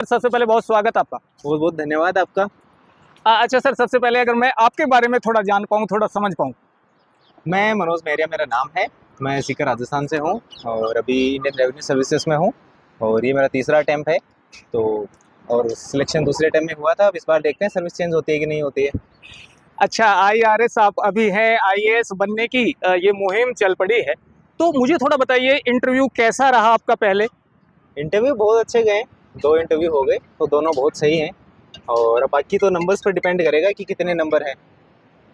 सबसे पहले बहुत स्वागत आपका। बहुत बहुत धन्यवाद आपका। अच्छा सर, सबसे पहले अगर मैं आपके बारे में थोड़ा जान पाऊँ, थोड़ा समझ पाऊँ। मैं मनोज मेहरिया मेरा नाम है। मैं सीकर राजस्थान से हूँ और अभी इंडियन रेवेन्यू सर्विसेज में हूँ और ये मेरा तीसरा अटैम्प्ट है। तो और सिलेक्शन दूसरे अटैम्प्ट में हुआ था। अब इस बार देखते हैं सर्विस चेंज होती है कि नहीं होती है। अच्छा, आईआरएस आप अभी हैं, आईएएस बनने की ये मुहिम चल पड़ी है, तो मुझे थोड़ा बताइए इंटरव्यू कैसा रहा आपका पहले? इंटरव्यू बहुत अच्छे गए, 2 इंटरव्यू हो गए तो दोनों बहुत सही हैं और अब बाकी तो नंबर्स पर डिपेंड करेगा कि कितने नंबर हैं।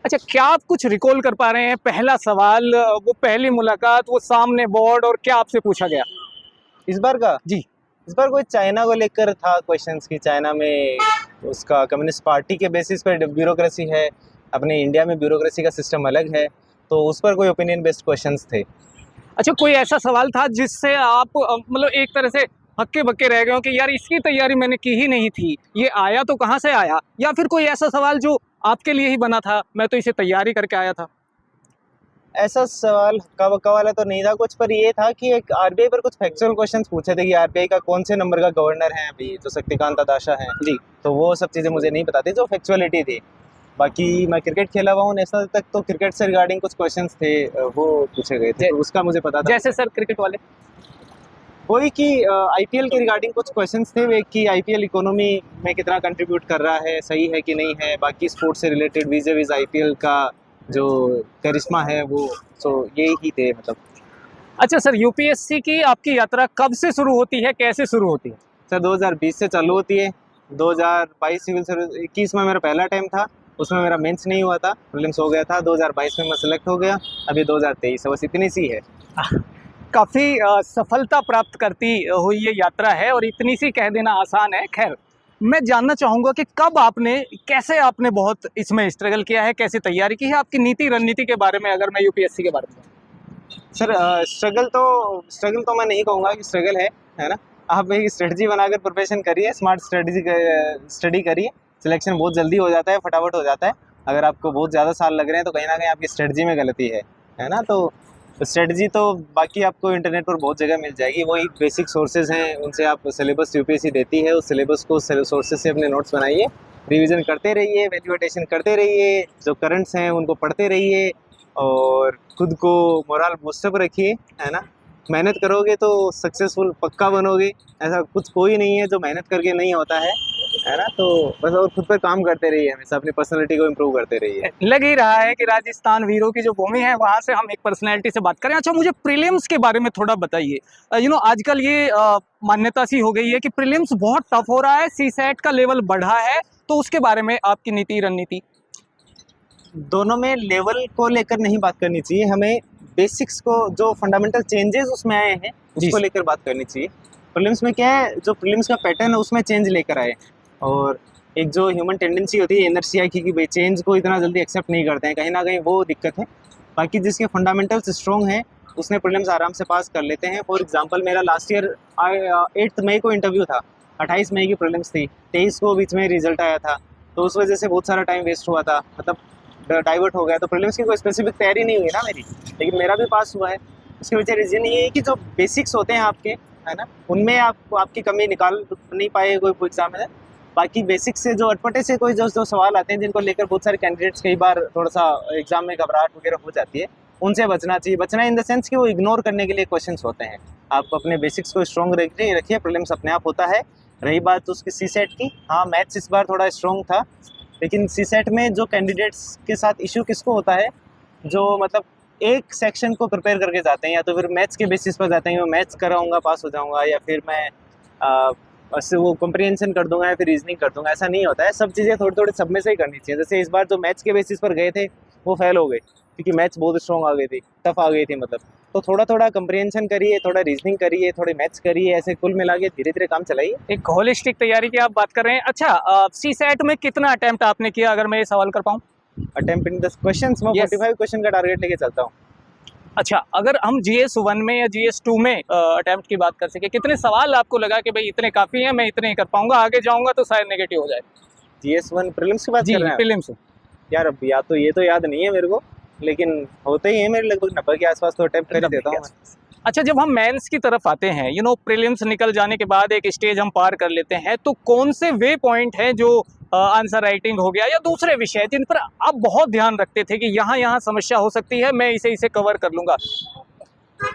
अच्छा, क्या आप कुछ रिकॉल कर पा रहे हैं? पहला सवाल, वो पहली मुलाकात, वो सामने बोर्ड और क्या आपसे पूछा गया? इस बार का जी। इस बार कोई चाइना को लेकर था क्वेश्चंस की। चाइना में उसका कम्युनिस्ट पार्टी के बेसिस पर ब्यूरोक्रेसी है, अपने इंडिया में ब्यूरोक्रेसी का सिस्टम अलग है, तो उस पर कोई ओपिनियन बेस्ड क्वेश्चंस थे। अच्छा, कोई ऐसा सवाल था जिससे आप मतलब एक तरह से हक्के-बक्के रह गए हो कि यार इसकी तैयारी मैंने की ही नहीं थी, ये आया तो कहाँ से आया? या फिर कोई ऐसा सवाल जो आपके लिए ही बना था, मैं तो इसे तैयारी करके आया था? ऐसा सवाल हक्का बक्का वाला तो नहीं था कुछ, पर ये था कि एक आरबीआई पर कुछ फैक्चुअल क्वेश्चंस पूछे थे कि आरबीआई का कौन से नंबर का गवर्नर है अभी, जो शक्तिकांत दासा है। जी। तो वो सब चीज़ें मुझे नहीं पता थी, जो फैक्चुअलिटी थी। बाकी मैं क्रिकेट खेला हुआ हूँ नेशनल तक, तो क्रिकेट से रिगार्डिंग कुछ क्वेश्चंस थे, वो पूछे गए थे, तो उसका मुझे पता था। जैसे सर क्रिकेट वाले? वही कि आईपीएल के रिगार्डिंग कुछ क्वेश्चंस थे वे, कि आईपीएल इकोनॉमी में कितना कंट्रीब्यूट कर रहा है, सही है कि नहीं है। बाकी स्पोर्ट्स से रिलेटेड वीज़ विज़ आईपीएल का जो करिश्मा है वो, सो यही ही थे मतलब। अच्छा सर, यूपीएससी की आपकी यात्रा कब से शुरू होती है, कैसे शुरू होती है? सर 2020 से चालू होती है। 2022 सिविल सर्विस 21 में मेरा पहला टाइम था, उसमें मेरा मेंस नहीं हुआ था, प्रीलिम्स हो गया था। 2022 में मैं सेलेक्ट हो गया, अभी 2023 है, बस इतनी सी है। काफ़ी सफलता प्राप्त करती हुई ये यात्रा है और इतनी सी कह देना आसान है। खैर, मैं जानना चाहूँगा कि कब आपने, कैसे आपने बहुत इसमें स्ट्रगल किया है, कैसे तैयारी की है? आपकी नीति रणनीति के बारे में अगर मैं यूपीएससी के बारे में। सर स्ट्रगल तो मैं नहीं कहूँगा कि स्ट्रगल है ना। आप एक स्ट्रेटजी बनाकर प्रिपरेशन करिए, स्मार्ट स्टडी करिए, सिलेक्शन बहुत जल्दी हो जाता है, फटाफट हो जाता है। अगर आपको बहुत ज़्यादा साल लग रहे हैं तो कहीं ना कहीं आपकी स्ट्रेटजी में गलती है ना। तो स्ट्रेटजी तो बाकी आपको इंटरनेट पर बहुत जगह मिल जाएगी, वही बेसिक सोर्सेज हैं, उनसे आप सिलेबस यूपीएससी देती है, उस सिलेबस को सोर्सेज से अपने नोट्स बनाइए, रिवीजन करते रहिए, वैल्यूएशन करते रहिए, जो करंट्स हैं उनको पढ़ते रहिए और खुद को मोरल बूस्टअप रखिए, है ना। मेहनत करोगे तो सक्सेसफुल पक्का बनोगे। ऐसा कुछ कोई नहीं है जो मेहनत करके नहीं होता है ना। तो बस और खुद पर काम करते रहिए, हमेशा अपनी पर्सनैलिटी को इम्प्रूव करते रहिए। लग ही रहा है कि राजस्थान वीरों की जो भूमि है वहाँ से हम एक पर्सनैलिटी से बात करें। अच्छा, मुझे प्रीलिम्स के बारे में थोड़ा बताइए। आजकल ये मान्यता सी हो गई है कि प्रीलिम्स बहुत टफ हो रहा है, सीसैट का लेवल बढ़ा है, तो उसके बारे में आपकी नीति रणनीति? दोनों में लेवल को लेकर नहीं बात करनी चाहिए, हमें बेसिक्स को, जो फंडामेंटल चेंजेस उसमें आए हैं उसको लेकर बात करनी चाहिए। प्रीलिम्स में क्या है, जो प्रीलिम्स का पैटर्न है उसमें चेंज लेकर आए, और एक जो ह्यूमन टेंडेंसी होती है इनर्शिया की, कि भाई चेंज को इतना जल्दी एक्सेप्ट नहीं करते हैं, कहीं ना कहीं वो दिक्कत है। बाकी जिसके फंडामेंटल्स स्ट्रॉन्ग हैं उसने प्रीलिम्स आराम से पास कर लेते हैं। फॉर एग्जांपल मेरा लास्ट ईयर 8 मई को इंटरव्यू था, 28 मई की प्रीलिम्स थी, 23 को बीच में रिजल्ट आया था, तो उस वजह से बहुत सारा टाइम वेस्ट हुआ था, मतलब डाइवर्ट हो गया। तो प्रीलिम्स की कोई स्पेसिफिक तैयारी नहीं हुई ना मेरी, लेकिन मेरा भी पास हुआ है। उसके वजह रीज़न ये है कि जो बेसिक्स होते हैं आपके, है ना, उनमें आपकी कमी निकाल नहीं पाए कोई एग्जामिनर। बाकी बेसिक्स से जो अटपटे से कोई जो सवाल आते हैं जिनको लेकर बहुत सारे कैंडिडेट्स कई बार थोड़ा सा एग्जाम में घबराहट वगैरह हो जाती है, उनसे बचना चाहिए। बचना इन द सेंस कि वो इग्नोर करने के लिए क्वेश्चंस होते हैं। आप अपने बेसिक्स को स्ट्रॉन्ग रखिए, प्रीलिम्स अपने आप होता है। रही बात उसकी सीसेट की, हाँ मैथ्स इस बार थोड़ा स्ट्रॉन्ग था, लेकिन सीसेट में जो कैंडिडेट्स के साथ इशू किसको होता है, जो मतलब एक सेक्शन को प्रिपेयर करके जाते हैं, या तो फिर मैथ्स के बेसिस पर जाते हैं, मैं मैथ्स कराऊंगा पास हो जाऊंगा, या फिर मैं वो कॉम्प्रिहेंशन कर दूंगा या फिर रीजनिंग कर दूंगा। ऐसा नहीं होता है, सब चीज़ें थोड़ी थोड़ी सब में से ही करनी चाहिए। जैसे इस बार जो मैथ्स के बेसिस पर गए थे वो फेल हो गए, क्योंकि मैथ्स बहुत स्ट्रॉन्ग आ गई थी, टफ आ गई थी मतलब। तो थोड़ा थोड़ा कॉम्प्रिहेंशन करिए, थोड़ा रीजनिंग करिए, थोड़े मैथ्स करिए, ऐसे कुल मिला के धीरे धीरे काम चलाइए। एक होलिस्टिक तैयारी की आप बात कर रहे हैं। अच्छा, सीसैट में कितना अटेम्प्ट आपने किया, अगर मैं ये सवाल कर पाऊँ? अटेम्प्ट इन द क्वेश्चंस में 45 क्वेश्चन का टारगेट लेके चलता हूँ। अच्छा, अगर हम GS1 में या GS2 में अटेम्प्ट की बात कर सके, कितने सवाल आपको लगा कि भाई इतने काफ़ी हैं, मैं इतने ही कर पाऊंगा, आगे जाऊंगा तो शायद नेगेटिव हो जाए? GS1 प्रीलिम्स की बात जी, कर रहे हैं प्रीलिम्स। यार? अब ये तो याद नहीं है मेरे को, लेकिन होते ही है मेरे लगभग 90 के आसपास तो अटेम्प्ट कर ही देता हूँ मैं। अच्छा, जब हम मेंस की तरफ आते हैं, प्रीलिम्स निकल जाने के बाद एक स्टेज हम पार कर लेते हैं, तो कौन से वे पॉइंट हैं जो आंसर राइटिंग हो गया या दूसरे विषय जिन पर आप बहुत ध्यान रखते थे कि यहाँ यहाँ समस्या हो सकती है, मैं इसे कवर कर लूंगा?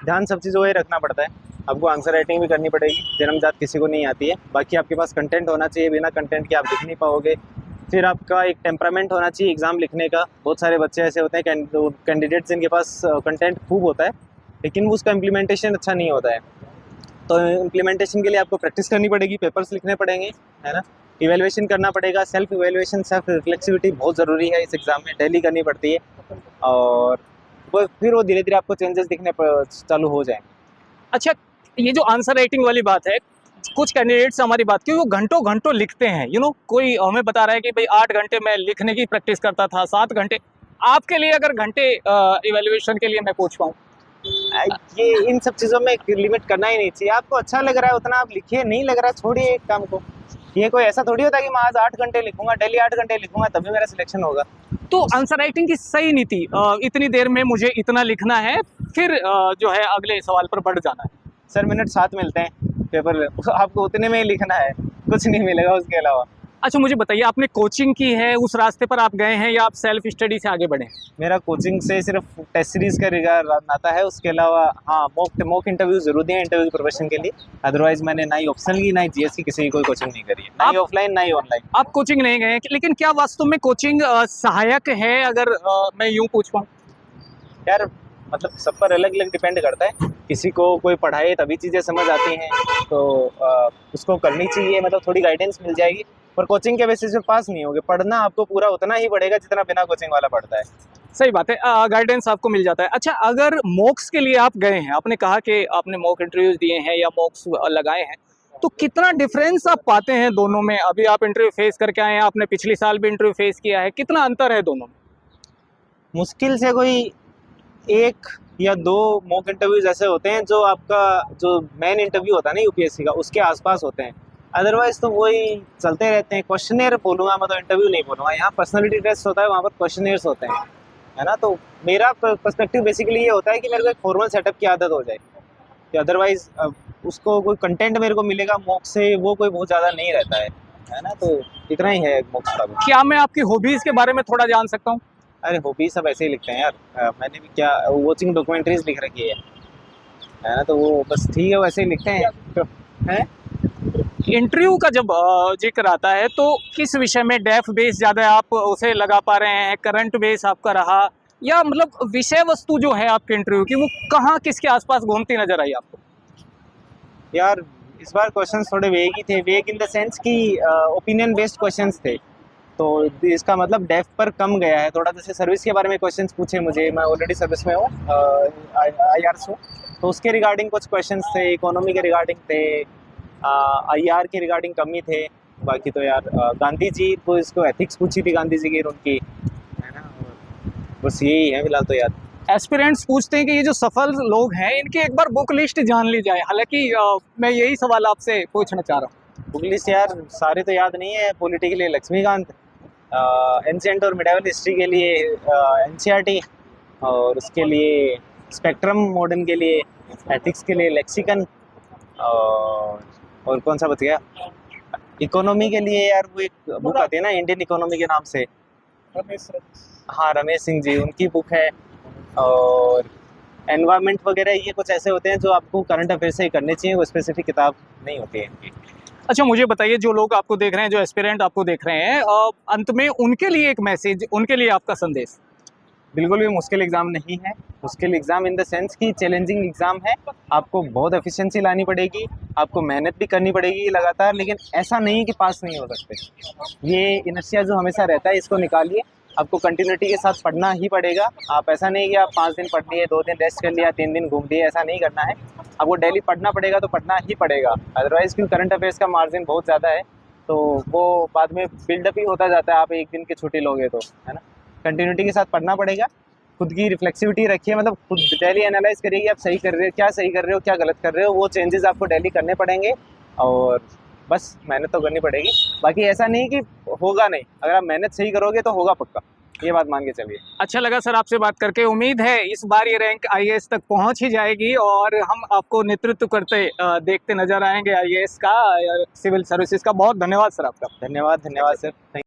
ध्यान सब चीज़ों में रखना पड़ता है। आपको आंसर राइटिंग भी करनी पड़ेगी, जन्मजात किसी को नहीं आती है। बाकी आपके पास कंटेंट होना चाहिए, बिना कंटेंट के आप लिख नहीं पाओगे। फिर आपका एक टेम्परामेंट होना चाहिए एग्ज़ाम लिखने का। बहुत सारे बच्चे ऐसे होते हैं कैंडिडेट्स जिनके पास कंटेंट खूब होता है, लेकिन उसका इम्प्लीमेंटेशन अच्छा नहीं होता है। तो इम्प्लीमेंटेशन के लिए आपको प्रैक्टिस करनी पड़ेगी, पेपर्स लिखने पड़ेंगे, है ना, इवैल्यूएशन करना पड़ेगा। सेल्फ इवैल्यूएशन, सेल्फ रिफ्लेक्सिविटी बहुत ज़रूरी है इस एग्ज़ाम में, डेली करनी पड़ती है। और वो धीरे धीरे आपको चेंजेस दिखने चालू हो जाएंगे। अच्छा, ये जो आंसर राइटिंग वाली बात है, कुछ कैंडिडेट से हमारी बात की, वो घंटों घंटों लिखते हैं। कोई हमें बता रहा है कि भाई 8 घंटे मैं लिखने की प्रैक्टिस करता था, 7 घंटे। आपके लिए अगर घंटे इवैल्यूएशन के लिए मैं पूछ पाऊँ? ये इन सब चीज़ों में लिमिट करना ही नहीं चाहिए। आपको अच्छा लग रहा है उतना आप लिखिए, नहीं लग रहा छोड़िए एक काम को। ये कोई ऐसा थोड़ी होता है कि मैं आज 8 घंटे लिखूंगा, डेली 8 घंटे लिखूंगा तभी मेरा सिलेक्शन होगा। तो आंसर राइटिंग की सही नीति, इतनी देर में मुझे इतना लिखना है, फिर जो है अगले सवाल पर बढ़ जाना है। सर मिनट 7 मिलते हैं पेपर, आपको उतने में ही लिखना है, कुछ नहीं मिलेगा उसके अलावा। अच्छा, मुझे बताइए, आपने कोचिंग की है, उस रास्ते पर आप गए हैं या आप सेल्फ स्टडी से आगे बढ़े? मेरा कोचिंग से सिर्फ टेस्ट सीरीज का रिगार्ड आता है, उसके अलावा हाँ मॉक इंटरव्यू जरूर दिए इंटरव्यू प्रिपरेशन के लिए। अदरवाइज मैंने ना ही ऑप्शनल की ना ही जीएस की किसी की कोई कोचिंग नहीं करी है, ना ही ऑफलाइन ना ही ऑनलाइन। आप कोचिंग नहीं गए, लेकिन क्या वास्तव में कोचिंग सहायक है, अगर मैं यूँ पूछ पाऊँ? यार मतलब सब पर अलग अलग डिपेंड करता है। किसी को कोई पढ़ाए तभी चीज़ें समझ आती हैं, तो उसको करनी चाहिए, मतलब थोड़ी गाइडेंस मिल जाएगी। पर कोचिंग के बेसिस पे पास नहीं होगे, पढ़ना आपको पूरा उतना ही पड़ेगा जितना बिना कोचिंग वाला पढ़ता है। सही बात है, गाइडेंस आपको मिल जाता है। अच्छा, अगर मॉक्स के लिए आप गए हैं, आपने कहा कि आपने मॉक इंटरव्यूज दिए हैं या मॉक्स लगाए हैं, तो कितना डिफरेंस आप पाते हैं दोनों में? अभी आप इंटरव्यू फेस करके आए हैं, आपने पिछले साल भी इंटरव्यू फेस किया है, कितना अंतर है दोनों में? मुश्किल से कोई 1 या 2 मॉक इंटरव्यूज ऐसे होते हैं जो आपका जो मेन इंटरव्यू होता है ना यूपीएससी का, उसके आसपास होते हैं। अदरवाइज तो वही चलते रहते हैं। क्वेश्चनेयर बोलूँगा मैं, तो इंटरव्यू नहीं बोलूँगा। यहाँ पर्सनैलिटी टेस्ट होता है, वहाँ पर क्वेश्चनेयर्स होते हैं, है ना। तो मेरा पर्सपेक्टिव बेसिकली ये होता है कि मेरे को एक फॉर्मल सेटअप की आदत हो जाए, कि अदरवाइज उसको कोई कंटेंट मेरे को मिलेगा मॉक से, वो कोई बहुत ज़्यादा नहीं रहता है ना। तो इतना ही है मॉक्स का भी। क्या मैं आपकी हॉबीज़ के बारे में थोड़ा जान सकता हूँ? अरे हॉबी सब ऐसे ही लिखते हैं यार। मैंने भी क्या वॉचिंग डॉक्यूमेंट्रीज लिख रखी है ना, तो वो बस ठीक है, वैसे ही लिखते हैं। तो है इंटरव्यू का जब जिक्र आता है, तो किस विषय में डेफ बेस ज़्यादा आप उसे लगा पा रहे हैं, करंट बेस आपका रहा, या मतलब विषय वस्तु जो है आपके इंटरव्यू की वो कहाँ किसके आसपास घूमती नजर आई आपको? यार इस बार क्वेश्चंस थोड़े वेग ही थे, वेग इन द सेंस कि ओपिनियन बेस्ड क्वेश्चंस थे, तो इसका मतलब डेफ पर कम गया है थोड़ा। जैसे सर्विस के बारे में क्वेश्चंस पूछे मुझे, मैं ऑलरेडी सर्विस में हूँ, IRS हूँ, तो उसके रिगार्डिंग कुछ क्वेश्चंस थे, इकोनॉमी के रिगार्डिंग थे, IR के रिगार्डिंग कम ही थे। बाकी तो यार गांधी जी को इसको एथिक्स पूछी थी गांधी जी की उनकी, है ना। बस यही है फिलहाल तो यार। एस्पिरेंट्स पूछते हैं कि ये जो सफल लोग हैं, इनकी एक बार बुक लिस्ट जान ली जाए। हालांकि मैं यही सवाल आपसे पूछना चाह रहा हूँ। बुक लिस्ट यार सारे तो याद नहीं है। पॉलिटी के लिए लक्ष्मीकांत, एंशिएंट और मिडाइवल हिस्ट्री के लिए NCERT, और उसके लिए स्पेक्ट्रम मॉडर्न के लिए, एथिक्स के लिए लेक्सिकन, और कौन सा बच गया, इकोनॉमी के लिए यार वो एक बुक आती है ना इंडियन इकोनॉमी के नाम से, हाँ रमेश सिंह जी, उनकी बुक है। और एनवायरनमेंट वगैरह ये कुछ ऐसे होते हैं जो आपको करंट अफेयर से ही करने चाहिए, वो स्पेसिफिक किताब नहीं होती है इनकी। अच्छा, मुझे बताइए, जो लोग आपको देख रहे हैं, जो एस्पिरेंट आपको देख रहे हैं, अंत में उनके लिए एक मैसेज, उनके लिए आपका संदेश। बिल्कुल भी मुश्किल एग्ज़ाम नहीं है। मुश्किल एग्ज़ाम इन द सेंस कि चैलेंजिंग एग्ज़ाम है, आपको बहुत एफिशिएंसी लानी पड़ेगी, आपको मेहनत भी करनी पड़ेगी लगातार, लेकिन ऐसा नहीं कि पास नहीं हो सकते। ये इनर्शिया जो हमेशा रहता है इसको निकालिए, आपको कंटिन्यूटी के साथ पढ़ना ही पड़ेगा। आप ऐसा नहीं कि आप 5 दिन पढ़ लिए, 2 दिन रेस्ट कर लिया, 3 दिन घूम लिए, ऐसा नहीं करना है। आपको डेली पढ़ना पड़ेगा, तो पढ़ना ही पड़ेगा। अदरवाइज़ क्योंकि करंट अफेयर्स का मार्जिन बहुत ज़्यादा है, तो वो बाद में बिल्डअप ही होता जाता है। आप एक दिन की छुट्टी लोगे तो, है ना। कंटिन्यूटी के साथ पढ़ना पड़ेगा, खुद की रिफ्लेक्सिविटी रखिए, मतलब खुद डेली एनालाइज करिए कि आप सही कर रहे हो, क्या सही कर रहे हो, क्या गलत कर रहे हो, वो चेंजेस आपको डेली करने पड़ेंगे, और बस मेहनत तो करनी पड़ेगी। बाकी ऐसा नहीं कि होगा नहीं, अगर आप मेहनत सही करोगे तो होगा पक्का। ये बात मान के चलिए। अच्छा लगा सर आपसे बात करके। उम्मीद है इस बार ये रैंक आईएएस तक पहुंच ही जाएगी और हम आपको नेतृत्व करते देखते नजर आएंगे आईएएस का, सिविल सर्विसेज का। बहुत धन्यवाद सर आपका। धन्यवाद सर।